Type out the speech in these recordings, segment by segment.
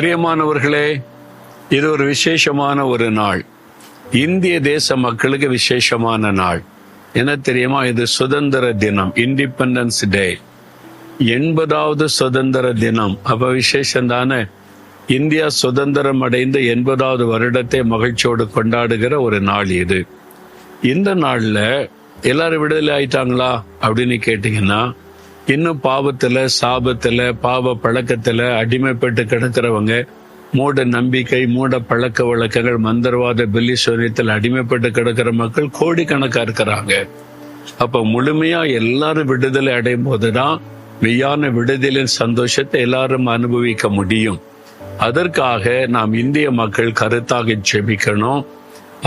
பிரியமானவர்களே, இது ஒரு விசேஷமான ஒரு நாள். இந்திய தேச மக்களுக்கு விசேஷமான நாள். என்ன தெரியுமா? இது சுதந்திர தினம், இண்டிபெண்டன்ஸ் டே. 80வது சுதந்திர தினம். அப்ப விசேஷம் தானே. இந்தியா சுதந்திரம் அடைந்த 80வது வருடத்தை மகிழ்ச்சியோடு கொண்டாடுகிற ஒரு நாள் இது. இந்த நாள்ல எல்லாரும் விடுதலை ஆயிட்டாங்களா அப்படின்னு கேட்டீங்கன்னா, இன்னும் பாவத்துல, சாபத்துல, பாவ பழக்கத்துல அடிமைப்பட்டு கிடக்கிறவங்க, மூட நம்பிக்கை, மூட பழக்க வழக்கங்கள், மந்திரவாத பில்லி சூனியத்தில் அடிமைப்பட்டு கிடக்கிற மக்கள் கோடிக்கணக்கா இருக்கிறாங்க. அப்ப முழுமையா எல்லாரும் விடுதலை அடையும் போதுதான் மெய்யான விடுதலின் சந்தோஷத்தை எல்லாரும் அனுபவிக்க முடியும். அதற்காக நாம் இந்திய மக்கள் கருத்தாக ஜெபிக்கணும்.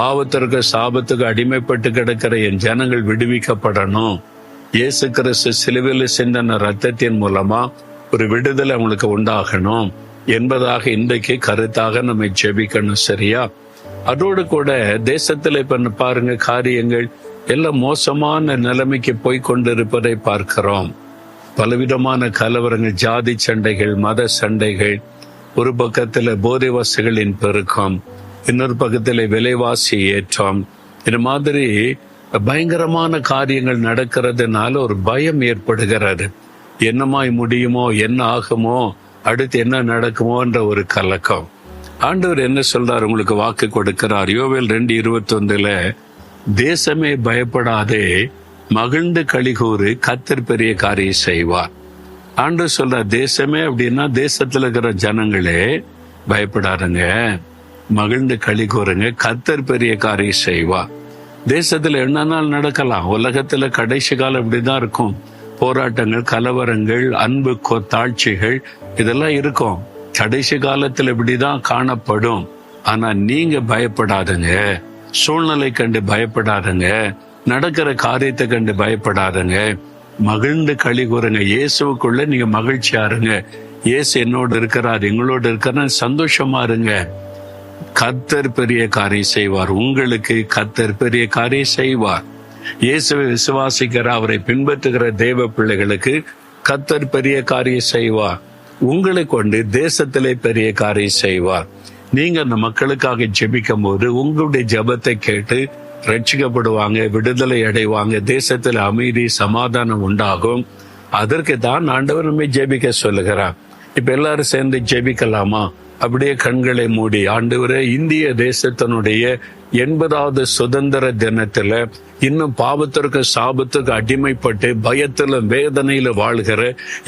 பாவத்திற்கு, சாபத்துக்கு அடிமைப்பட்டு கிடக்கிற என் ஜனங்கள் விடுவிக்கப்படணும். இயேசு கிறிஸ்து சிலுவையில் சிந்தின ரத்தத்தின் மூலமா ஒரு விடுதலை அவங்களுக்கு உண்டாகணும் என்பதாக இன்றைக்கு கருத்தாக நம்ம ஜெபிக்கணும். சரியா? அதோடு கூட தேசத்துல இப்ப பாருங்க, காரியங்கள் எல்லாம் மோசமான நிலைமைக்கு போய் கொண்டிருப்பதை பார்க்கிறோம். பலவிதமான கலவரங்கள், ஜாதி சண்டைகள், மத சண்டைகள், ஒரு பக்கத்துல போதை வசதிகளின் பெருக்கம், இன்னொரு பக்கத்துல விலைவாசி ஏற்றம், இந்த மாதிரி பயங்கரமான காரியங்கள் நடக்கிறதுனால ஒரு பயம் ஏற்படுகிறது. என்னமாய் முடியுமோ, என்ன ஆகுமோ, அடுத்து என்ன நடக்குமோன்ற ஒரு கலக்கம். ஆண்டவர் என்ன சொல்றார்? உங்களுக்கு வாக்கு கொடுக்கிறார். யோவேல் 2:21 தேசமே பயப்படாதே, மகிழ்ந்து களிகூறு, கர்த்தர் பெரிய காரியம் செய்வார். ஆண்டவர் சொல்ற தேசமே அப்படின்னா தேசத்துல இருக்கிற ஜனங்களே பயப்படாதுங்க, மகிழ்ந்து களிகூறுங்க, கர்த்தர் பெரிய காரியம் செய்வார். தேசத்துல என்னன்னாலும் நடக்கலாம். உலகத்துல கடைசி காலம் இப்படிதான் இருக்கும். போராட்டங்கள், கலவரங்கள், அன்பு தாழ்ச்சிகள் இதெல்லாம் இருக்கும். கடைசி காலத்துல இப்படிதான் காணப்படும். ஆனா நீங்க பயப்படாதுங்க, சூழ்நிலை கண்டு பயப்படாதுங்க, நடக்கிற காரியத்தை கண்டு பயப்படாதுங்க, மகிழ்ந்து களி கூறுங்க. இயேசுக்குள்ள நீங்க மகிழ்ச்சியா இருங்க. இயேசு என்னோடு இருக்கிறார், எங்களோடு இருக்கிறார், சந்தோஷமா இருங்க. கர்த்தர் பெரிய காரியம் செய்வார். உங்களுக்கு கர்த்தர் பெரிய காரியம் செய்வார். இயேசுவை விசுவாசிக்கிற, அவரை பின்பற்றுகிற தேவ பிள்ளைகளுக்கு கர்த்தர் பெரிய காரியம் செய்வார். உங்களை கொண்டு தேசத்திலே பெரிய காரியம் செய்வார். நீங்க அந்த மக்களுக்காக ஜெபிக்கும் போது உங்களுடைய ஜெபத்தை கேட்டு ரட்சிக்கப்படுவாங்க, விடுதலை அடைவாங்க, தேசத்துல அமைதி, சமாதானம் உண்டாகும். அதற்கு தான் ஆண்டவர் நம்மை ஜெபிக்க சொல்லுகிறார். இப்ப எல்லாரும் சேர்ந்து ஜெபிக்கலாமா? அப்படியே கண்களை மூடி, ஆண்டவரே, இந்திய தேசத்தினுடைய 80வது சுதந்திர தினத்துல இன்னும் பாவத்திற்கு, சாபத்துக்கு அடிமைப்பட்டு பயத்துல, வேதனையில வாழ்கிற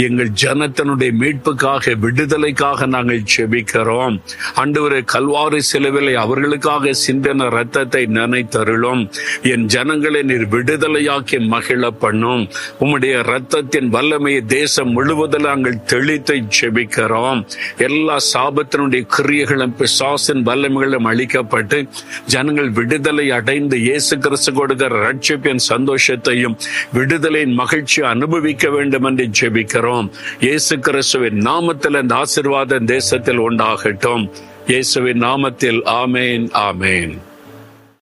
எங்கள் ஜனத்தினுடைய மீட்புக்காக, விடுதலைக்காக நாங்கள் ஜெபிக்கிறோம். ஆண்டவரே, கல்வாரி சிலுவையில் அவர்களுக்காக சிந்தின ரத்தத்தை நினைத்தருளும். என் ஜனங்களை நீர் விடுதலையாக்கி மகிழ பண்ணும். உம்முடைய ரத்தத்தின் வல்லமையை தேசம் முழுவதில் நாங்கள் தெளித்து ஜெபிக்கிறோம். எல்லா சாபத்தினுடைய கிரியைகளும், பிசாசின் வல்லமைகளும் அழிக்கப்பட்டு ஜனங்கள் விடுதலை அடைந்து இயேசு கிறிஸ்து கொடுக்கிற ரட்சிப்பின் சந்தோஷத்தையும் விடுதலையின் மகிழ்ச்சி அனுபவிக்க வேண்டும் என்று ஜெபிக்கிறோம். இயேசு கிறிஸ்துவின் நாமத்தில் அந்த ஆசீர்வாதம் தேசத்தில் உண்டாகட்டும். இயேசுவின் நாமத்தில் ஆமேன், ஆமேன்.